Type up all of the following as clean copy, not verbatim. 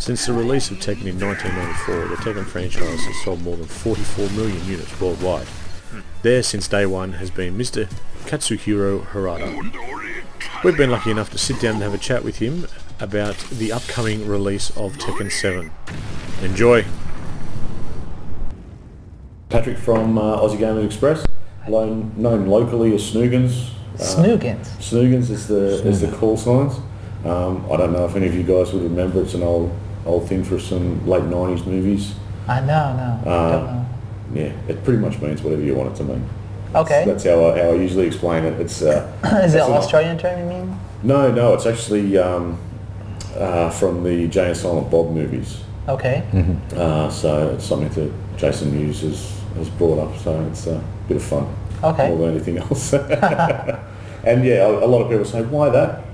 Since the release of Tekken in 1994, the Tekken franchise has sold more than 44 million units worldwide. There since day one has been Mr. Katsuhiro Harada. We've been lucky enough to sit down and have a chat with him about the upcoming release of Tekken 7. Enjoy! Patrick from Aussie Gamers Express, known locally as Snoogans. Snoogans is the call signs. I don't know if any of you guys would remember. It's an old thing for some late 90s movies. I don't know. Yeah, it pretty much means whatever you want it to mean. Okay. That's how I usually explain it. It's is it an Australian term you mean? No, it's actually from the Jay and Silent Bob movies. Okay. So it's something that Jason Mewes has brought up, so it's a bit of fun. Okay. More than anything else. And yeah, a lot of people say, why that?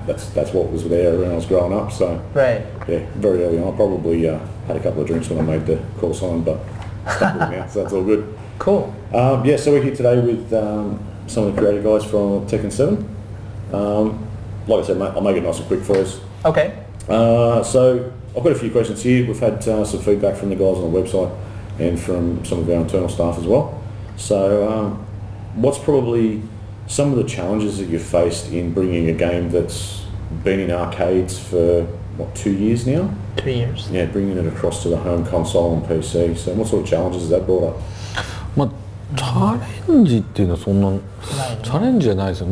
That's what was there when I was growing up, so right. Yeah, very early on. I probably had a couple of drinks when I made the call sign, but stuck with it now, so that's all good. Cool. Yeah, so we're here today with some of the creative guys from Tekken 7. Like I said, mate, I'll make it nice and quick for us. Okay. So I've got a few questions here. We've had some feedback from the guys on the website and from some of our internal staff as well. So what's probably some of the challenges that you've faced in bringing a game that's been in arcades for, what, 2 years now? 2 years. Yeah, bringing it across to the home console and PC. So what sort of challenges has that brought up? チャレンジっていうのはそんなチャレンジじゃないですよ。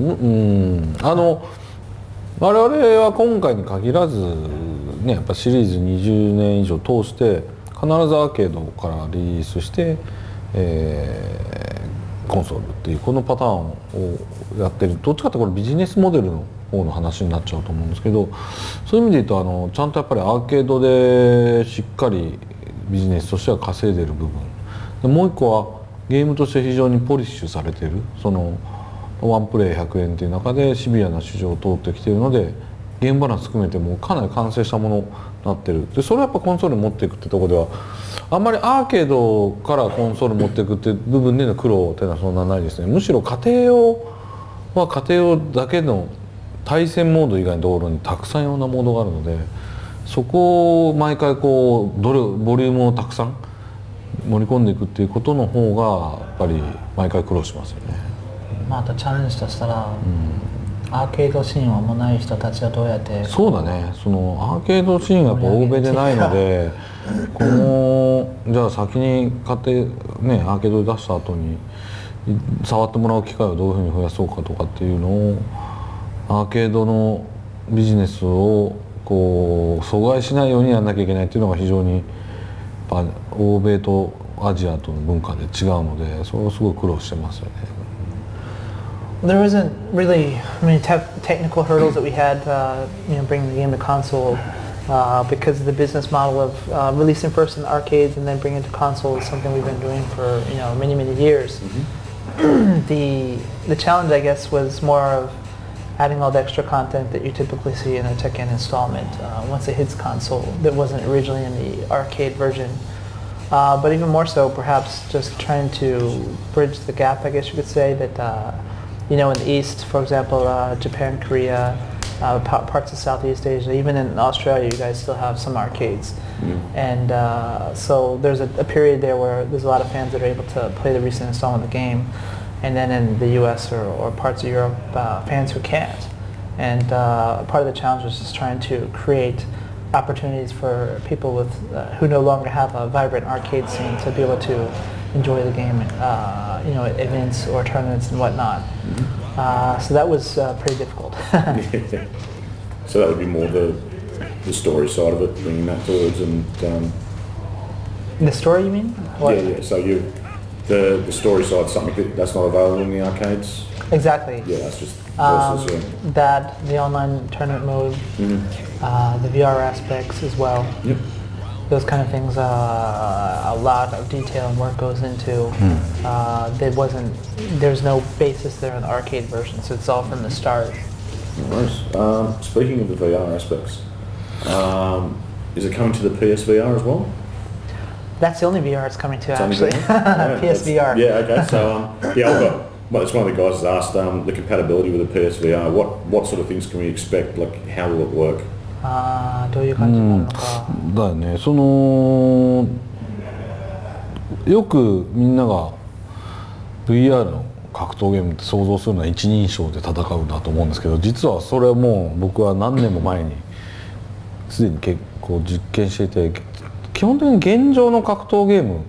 我々は今回に限らずね、やっぱシリーズ20年以上通して必ずアーケードからリリースして、コンソールっていうこのパターンをやってる。どっちかってこれビジネスモデルの方の話になっちゃうと思うんですけど、そういう意味で言うとちゃんとやっぱりアーケードでしっかりビジネスとしては稼いでる部分で、もう一個はゲームとして非常にポリッシュされてる、そのワンプレイ100円っていう中でシビアな市場を通ってきているので、ゲームバランス含めてもうかなり完成したものになってる。でそれはやっぱコンソールに持っていくってところではあんまりアーケードからコンソール持っていくっていう部分での苦労っていうのはそんなないですね。むしろ家庭用は家庭用だけの対戦モード以外のところにたくさんいろんなモードがあるので、そこを毎回こうボリュームをたくさん盛り込んでいくっていうことの方がやっぱり毎回苦労しますよね。またチャレンジとしたら、アーケードシーンはもうない人たちはどうやって。そうだね、そのアーケードシーンがやっぱ欧米でないのでこのじゃあ先に買ってねアーケードで出した後に触ってもらう機会をどういうふうに増やそうかとかっていうのをアーケードのビジネスをこう阻害しないようにやらなきゃいけないっていうのが非常に欧米とアジアとの文化で違うので、それをすごい苦労してますよね。There wasn't really many technical hurdles that we had, bringing the game to console, because the business model of releasing first in arcades and then bringing it to console is something we've been doing for many years. The challenge, I guess, was more of adding all the extra content that you typically see in a Tekken installment once it hits console that wasn't originally in the arcade version. But even more so, perhaps just trying to bridge the gap, I guess you could say, that in the East, for example, Japan, Korea, parts of Southeast Asia, even in Australia, you guys still have some arcades. And so there's a period there where there's a lot of fans that are able to play the recent installment of the game. And then in the US or parts of Europe, fans who can't. And part of the challenge was just trying to create opportunities for people with who no longer have a vibrant arcade scene to be able to enjoy the game, at events or tournaments and whatnot. So that was pretty difficult. So that would be more the story side of it, bringing that towards and. The story, you mean? What? Yeah. So the story side is something that's not available in the arcades. Exactly. Yeah, that's just versus, that the online tournament mode, the VR aspects as well. Yep. Those kind of things, a lot of detail and work goes into. There's no basis there in the arcade version, so it's all from the start. Nice. Speaking of the VR aspects, is it coming to the PSVR as well? That's the only VR it's coming to, actually. Yeah, PSVR. Yeah, okay. So, it's one of the guys has asked the compatibility with the PSVR. What sort of things can we expect? Like, how will it work? どういう感じになるのか。だよね。よくみんなが VR の格闘ゲームって想像するのは一人称で戦うんだと思うんですけど、実はそれはもう僕は何年も前にすでに結構実験していて、基本的に現状の格闘ゲーム、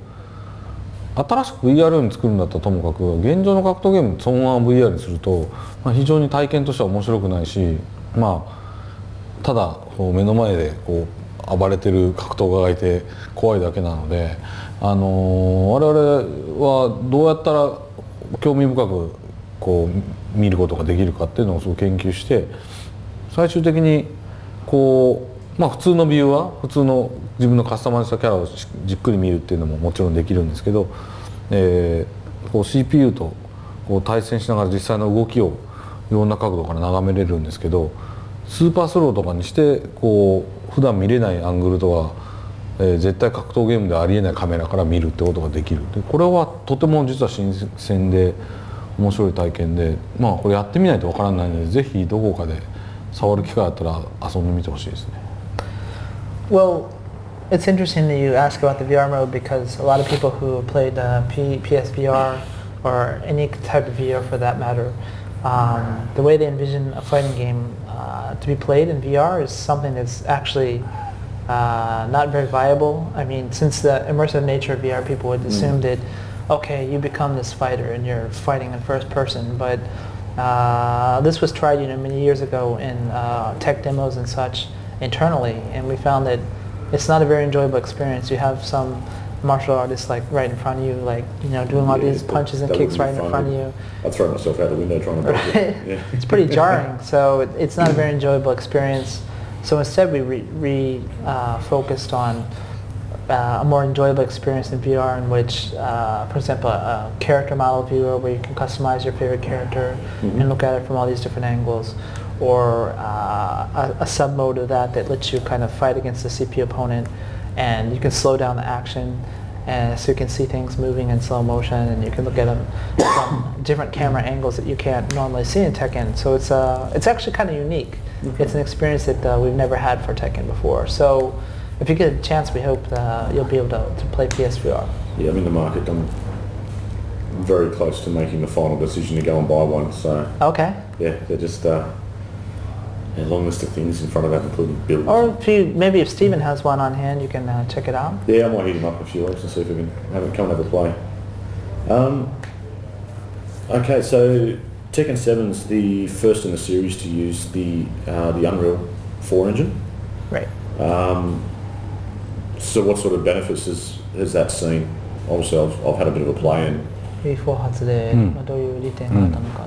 新しく VR に作るんだったらともかく現状の格闘ゲームそのまま VR にすると、非常に体験としては面白くないし、ただ目の前で暴れてる格闘家がいて怖いだけなので、我々はどうやったら興味深く見ることができるかっていうのをすごく研究して、最終的に普通のビューは普通の自分のカスタマイズしたキャラをじっくり見るっていうのももちろんできるんですけど、CPU と対戦しながら実際の動きをいろんな角度から眺めれるんですけど、スーパースローとかにして普段見れないアングルとか、絶対格闘ゲームではありえないカメラから見るってことができる。でこれはとても実は新鮮で面白い体験で、これやってみないとわからないので、ぜひどこかで触る機会あったら遊んでみてほしいですね。Well, it's interesting that you ask about the VR mode because a lot of people who played PSVR or any type of VR for that matter, the way they envision a fighting game to be played in VR is something that's actually not very viable. I mean, since the immersive nature of VR, people would assume that, okay, you become this fighter and you're fighting in first person, but this was tried, many years ago in tech demos and such internally, and we found that it's not a very enjoyable experience. You have some martial artists right in front of you, doing all these punches and kicks right in front of you. I'd throw myself out the window trying to dodge it. Yeah. It's pretty jarring, so it's not a very enjoyable experience. So instead we focused on a more enjoyable experience in VR in which, for example, a character model viewer where you can customize your favorite character and look at it from all these different angles, or a sub-mode of that lets you kind of fight against the CPU opponent, and you can slow down the action, and so you can see things moving in slow motion, and you can look at them from different camera angles that you can't normally see in Tekken. So it's actually kind of unique. It's an experience that we've never had for Tekken before. So if you get a chance, we hope that you'll be able to play PSVR. Yeah, I'm in the market. I'm very close to making the final decision to go and buy one. So Okay. yeah, they're just a long list of things in front of that, including builds. Or maybe if Steven has one on hand, you can check it out. Yeah, I might hit him up in a few weeks and see if we can have him come and have a play. Okay, so Tekken 7's the first in the series to use the Unreal 4 engine. Right. So what sort of benefits has that seen? Obviously, I've had a bit of a play in. V4 発で、どういう利点があったのか。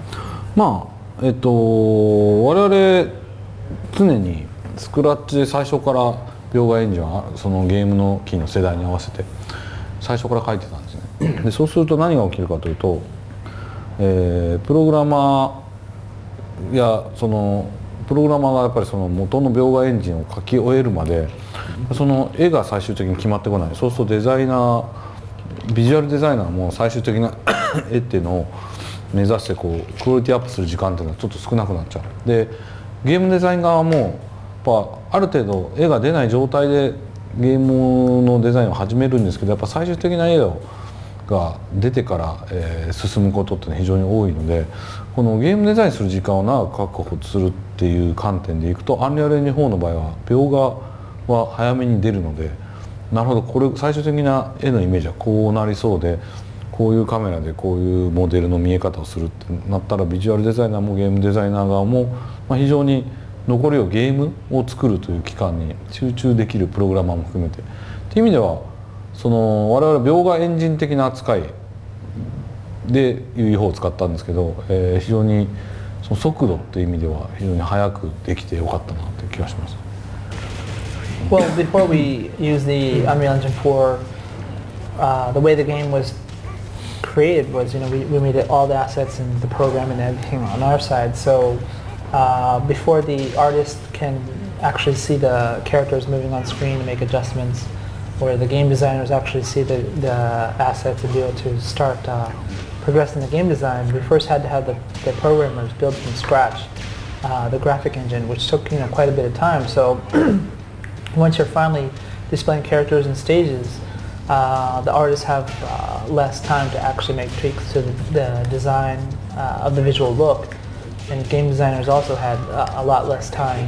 我々常にスクラッチで最初から描画エンジンはそのゲームのキーの世代に合わせて最初から書いてたんですね。でそうすると何が起きるかというと、プログラマーやプログラマーがやっぱりその元の描画エンジンを書き終えるまでその絵が最終的に決まってこない。そうするとデザイナービジュアルデザイナーも最終的な絵っていうのを目指してクオリティアップする時間っていうのはちょっと少なくなっちゃう。でゲームデザイン側もやっぱある程度絵が出ない状態でゲームのデザインを始めるんですけど、やっぱ最終的な絵が出てから、進むことって非常に多いので、このゲームデザインする時間を長く確保するっていう観点でいくとアンリアルエンジン4の場合は描画は早めに出るので、なるほどこれ最終的な絵のイメージはこうなりそうで、こういうカメラでこういうモデルの見え方をするってなったらビジュアルデザイナーもゲームデザイナー側も、非常に残りをゲームを作るという期間に集中できるプログラマーも含めてっていう意味では我々描画エンジン的な扱いで UE4 を使ったんですけど、非常にその速度っていう意味では非常に早くできてよかったなという気がします。Well, before we use the Unreal Engine 4, the way the game was created was, we made all the assets and the program and everything on our side. So before the artist can actually see the characters moving on screen and make adjustments, where the game designers actually see the assets and be able to start progressing the game design, we first had to have the programmers build from scratch the graphic engine, which took quite a bit of time. So once you're finally displaying characters and stages, the artists have less time to actually make tweaks to the design of the visual look, and game designers also had a lot less time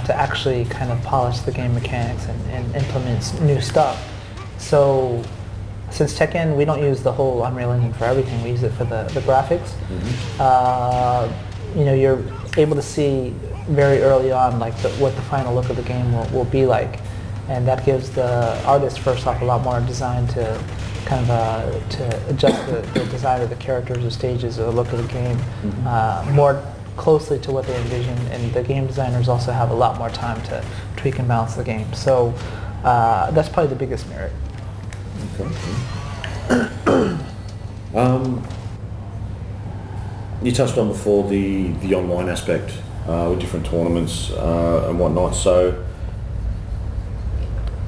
to actually kind of polish the game mechanics and implement new stuff. So since Tekken, we don't use the whole Unreal Engine for everything. We use it for the graphics. You're able to see very early on what the final look of the game will be like, and that gives the artist first off a lot more design to kind of to adjust the design of the characters or stages or the look of the game more closely to what they envision, and the game designers also have a lot more time to tweak and balance the game. So that's probably the biggest merit. Okay. You touched on before the online aspect with different tournaments and whatnot. So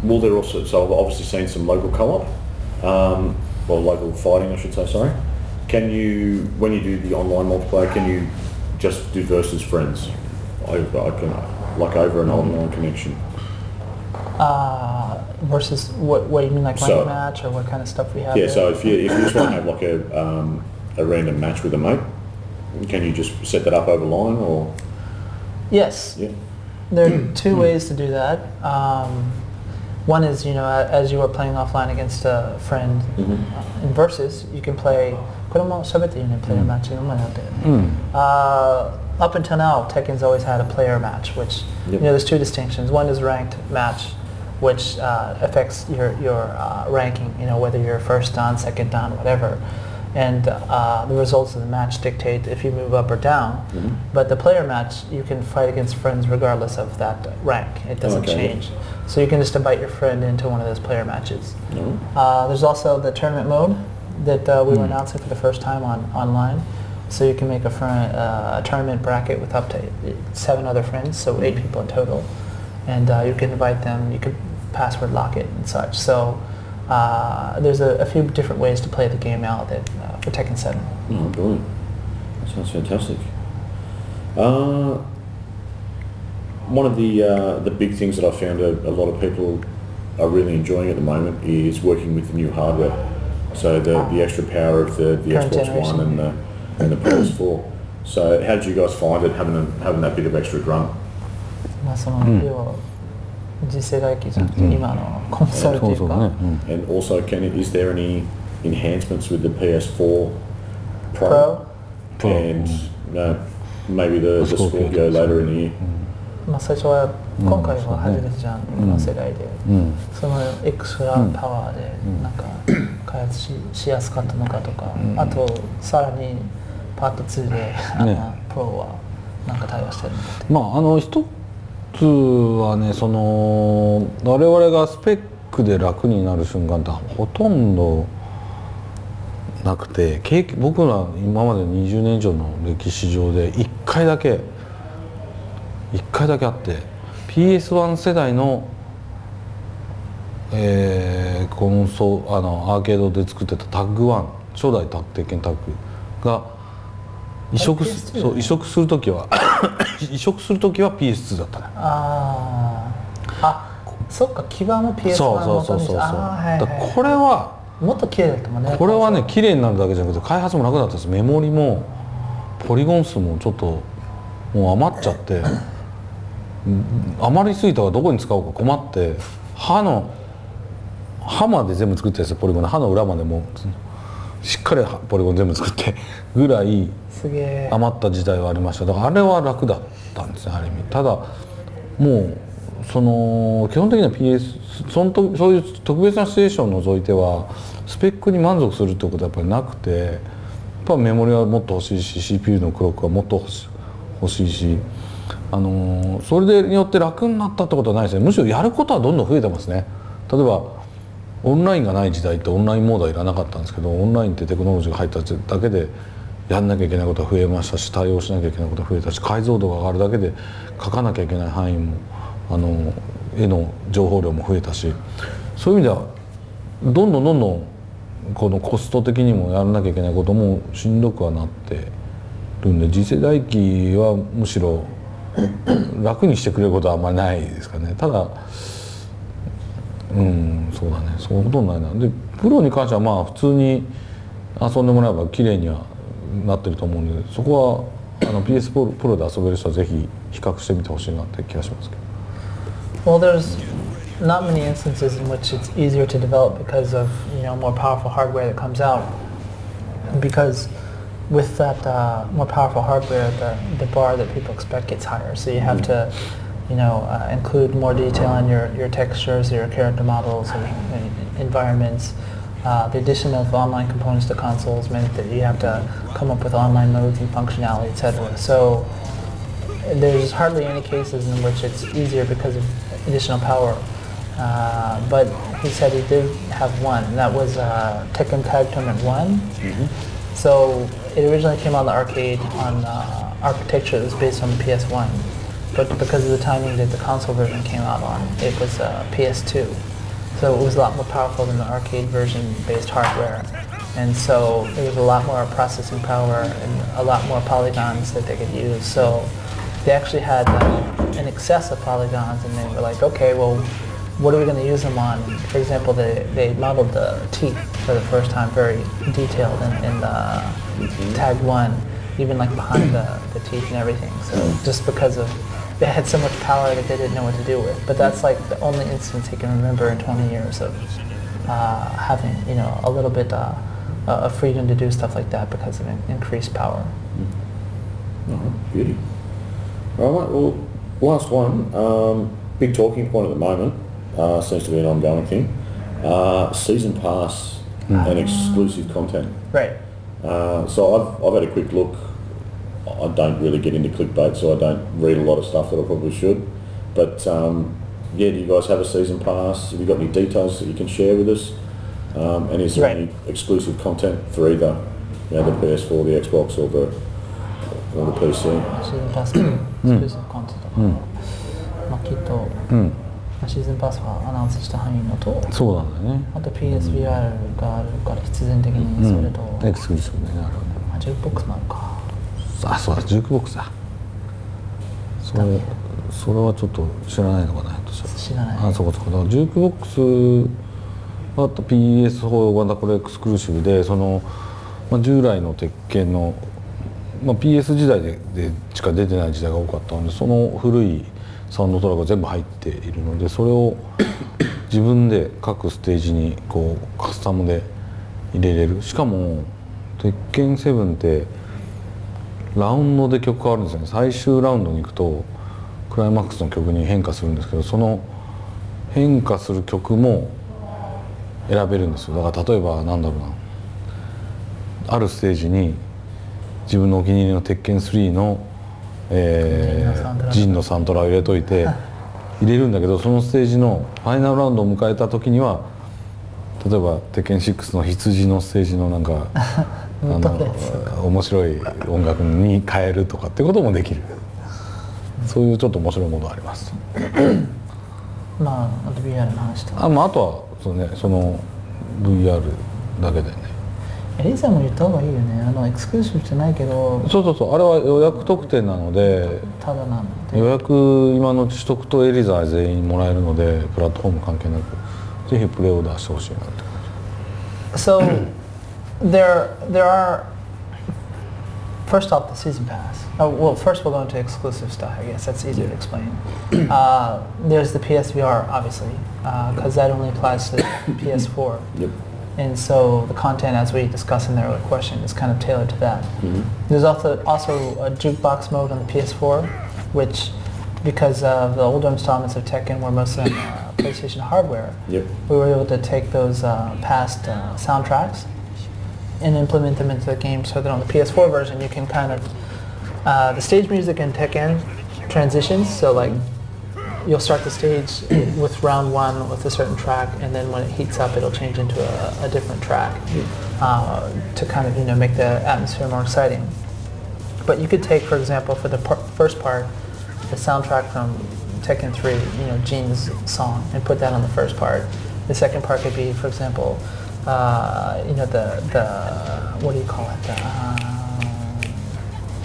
will there also? So I've obviously seen some local co-op, well, local fighting, I should say. Sorry. Can you, when you do the online multiplayer, can you just do versus friends over an online connection? Versus what do you mean, like ranked match, or what kind of stuff we have? Yeah, there? so if you just want to have like a random match with a mate, can you just set that up over line, or? Yes. Yeah. There are two ways to do that. One is, as you are playing offline against a friend in versus, you can play. これも全てプレイヤーマッチの前なんだよね。Up until now, Tekken's always had a player match, which there's two distinctions. One is ranked match, which affects your ranking. Whether you're first dan, second dan, whatever, and the results of the match dictate if you move up or down. But the player match, you can fight against friends regardless of that rank. It doesn't change. So you can just invite your friend into one of those player matches. There's also the tournament mode that we were announcing for the first time online. So you can make a tournament bracket with up to 7 other friends, so 8 people in total. And you can invite them, you can password lock it and such. So there's a few different ways to play the game now for Tekken 7. Oh, brilliant. That sounds fantastic. One of the big things that I found a lot of people are really enjoying at the moment is working with the new hardware. So the extra power of the Xbox One and the PS4. So how did you guys find it, having that bit of extra grunt? その要は次世代機じゃなくて今のコンソールというか。And also, is there any enhancements with the PS4 Pro? And maybe the Scorpio later in the year. 最初は今回は初めてじゃん、今の世代で、そのエクストラパワーでなんか開発しやすかったのかとか、あとさらにパート2でプロはなんか対応してるので。一つはね、我々がスペックで楽になる瞬間ってほとんどなくて、僕ら今まで20年以上の歴史上で1回だけあって、 PS1 世代の、アーケードで作ってたタッグ1、初代鉄拳タッグが移植する時はPS2 だったね。そっか、基盤も PS1 の元に。これはもっと綺麗だったもんね。これはね、綺麗になるだけじゃなくて開発も楽だったんです。メモリもポリゴン数もちょっともう余っちゃって、余りすぎたらどこに使おうか困って、刃まで全部作ったやつ、ポリゴンの刃の裏までもしっかりポリゴン全部作ってぐらい余った時代はありました。だからあれは楽だったんですね、ある意味。ただもう基本的には そういう特別なシチュエーションを除いてはスペックに満足するってことはやっぱりなくて、やっぱメモリはもっと欲しいし CPU のクロックはもっと欲しいし、それによって楽になったってことはないですね。むしろやることはどんどん増えてますね。例えばオンラインがない時代ってオンラインモードはいらなかったんですけど、オンラインってテクノロジーが入っただけでやんなきゃいけないことが増えましたし、対応しなきゃいけないことが増えたし、解像度が上がるだけで書かなきゃいけない範囲も絵の情報量も増えたし、そういう意味ではどんどんこのコスト的にもやらなきゃいけないこともしんどくはなってるんで、次世代機はむしろ楽にしてくれることはあんまりないですかね。ただそうだね、そういうことないな。でプロに関してはまあ普通に遊んでもらえば綺麗にはなってると思うので、そこはPS プロで遊べる人はぜひ比較してみてほしいなって気がしますけど。Well, there's not many instances in which it's easier to develop because of more powerful hardware that comes out. Because with that more powerful hardware, the bar that people expect gets higher. So you have to include more detail in your textures, your character models, and environments. The addition of online components to consoles meant that you have to come up with online modes and functionality, etc. So there's hardly any cases in which it's easier because of additional power. But he said he did have one, and that was Tekken Tag Tournament 1. So it originally came on the arcade on architecture that was based on the PS1. But because of the timing that the console version came out on, it was PS2. So it was a lot more powerful than the arcade version based hardware. And so there was a lot more processing power and a lot more polygons that they could use. So they actually had an excess of polygons, and they were like, okay, well, what are we going to use them on? For example, they modeled the teeth for the first time very detailed in the Tag 1, even like behind the teeth and everything. So just because of they had so much power that they didn't know what to do with. But that's like the only instance he can remember in 20 years of having a little bit of freedom to do stuff like that because of increased power. Beauty. All right, well, last one. Big talking point at the moment. Seems to be an ongoing thing. Season pass and exclusive content. Right. So I've had a quick look. I don't really get into clickbait, so I don't read a lot of stuff that I probably should. But do you guys have a season pass? Have you got any details that you can share with us? And is there any exclusive content for either the PS4, the Xbox, or the PC? シーズンパス、エクスクルーシブコンテンツとか、きっと、シーズンパスはアナウンスした範囲のと、そうなんだよね。あと PSVR があるから必然的にそれと、エクスクルーシブね、あるね。ジュークボックスもあるか。あ、そうだ、ジュークボックスだ。それはちょっと知らないのかなとしたら。知らない。あ、そうかそうか。だからジュークボックスは PS4 はこれエクスクルーシブで、従来の鉄拳の、PS 時代でしか出てない時代が多かったので、その古いサウンドトラックが全部入っているので、それを自分で各ステージにこうカスタムで入れれる。しかも鉄拳7ってラウンドで曲変わるんですよね。最終ラウンドに行くとクライマックスの曲に変化するんですけど、その変化する曲も選べるんですよ。だから例えばなんだろうな、あるステージに自分のお気に入りの鉄拳3のジンのサントラを入れといて入れるんだけど、そのステージのファイナルラウンドを迎えた時には、例えば鉄拳6の羊のステージのなんか面白い音楽に変えるとかってこともできる。そういうちょっと面白いものあります。あと VR の話とか。あとはその VR だけでね。リーさんも言った方がいいよね。エクスクルーシブじゃないけど。そうあれは予約特典なので。ただなので。予約今のうち取得とエリザー全員もらえるので、プラットフォーム関係なくぜひプレオーダーしてほしいなって感じ。So there are first off the season pass. Well, first we'll go into exclusive stuff. I guess that's easier to explain. There's the PSVR, obviously, because that only applies to PS4. Yep. And so the content, as we discussed in the earlier question, is kind of tailored to that. There's also a jukebox mode on the PS4, which, because of the older installments of Tekken were mostly on PlayStation hardware, we were able to take those past soundtracks and implement them into the game so that on the PS4 version you can kind of, the stage music in Tekken transitions, so like you'll start the stage with round one with a certain track, and then when it heats up it'll change into a different track to kind of make the atmosphere more exciting. But you could take, for example, for the first part, the soundtrack from Tekken 3, Jin's song, and put that on the first part. The second part could be, for example, the what do you call it?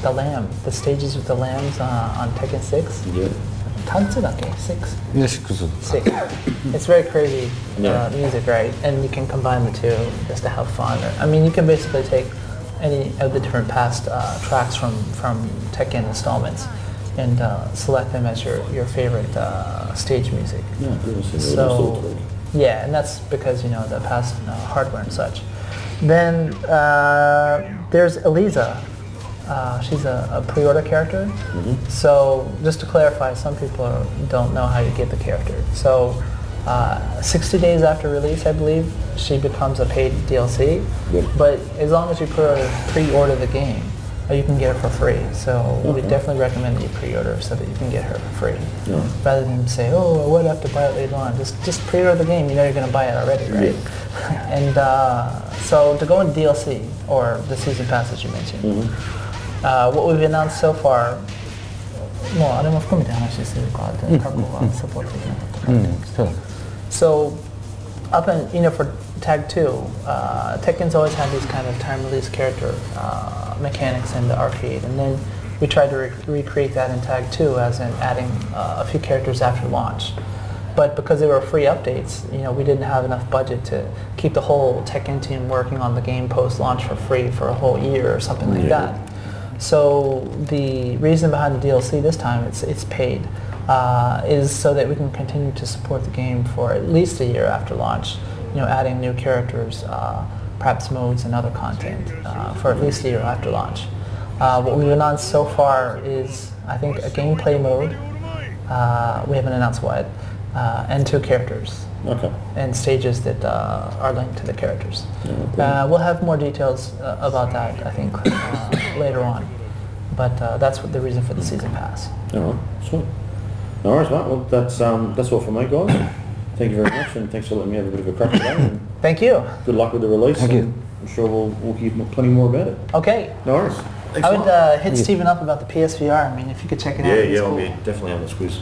the lamb, the stages with the lambs on Tekken 6. Yeah. Tantsudake 6. Yeah, 6. 6. It's very crazy Yeah. music, right? And you can combine the two just to have fun. I mean, you can basically take any of the different past tracks from Tekken installments and select them as your favorite stage music. Yeah, So, yeah, and that's because, you know, the past hardware and such. Then there's Eliza. She's a pre-order character. So just to clarify, some people don't know how you get the character. So 60 days after release, I believe, she becomes a paid DLC. Yep. But as long as you pre-order the game, you can get her for free. So we definitely recommend that you pre-order so that you can get her for free. Yeah. Rather than say, oh, I would have to buy it later on. Just pre-order the game. You know you're going to buy it already, right? And so to go into DLC, or the season pass as you mentioned, what we've announced so far, もうあれも含めて話するかって過去はサポートできなかったから。So, up and for Tag 2, Tekken's always had these kind of time-release character mechanics in the arcade, and then we tried to recreate that in Tag 2, as in adding a few characters after launch. But because they were free updates, we didn't have enough budget to keep the whole Tekken team working on the game post-launch for free for a whole year or something like that. So the reason behind the DLC this time, it's paid, is so that we can continue to support the game for at least a year after launch, adding new characters, perhaps modes and other content for at least a year after launch. What we've announced so far is, I think, a gameplay mode. We haven't announced what, and 2 characters. Okay. And stages that are linked to the characters. We'll have more details about that, I think, later on. But that's the reason for the season pass. All right, sweet. No worries, mate. Well, that's all from me, guys. Thank you very much, and thanks for letting me have a bit of a crack today. And thank you. good luck with the release. Thank you. I'm sure we'll hear plenty more about it. Okay. No worries. Thanks I a would lot. hit Stephen up about the PSVR. I mean, if you could check it out. Yeah, it's I'll cool. be definitely on this quiz.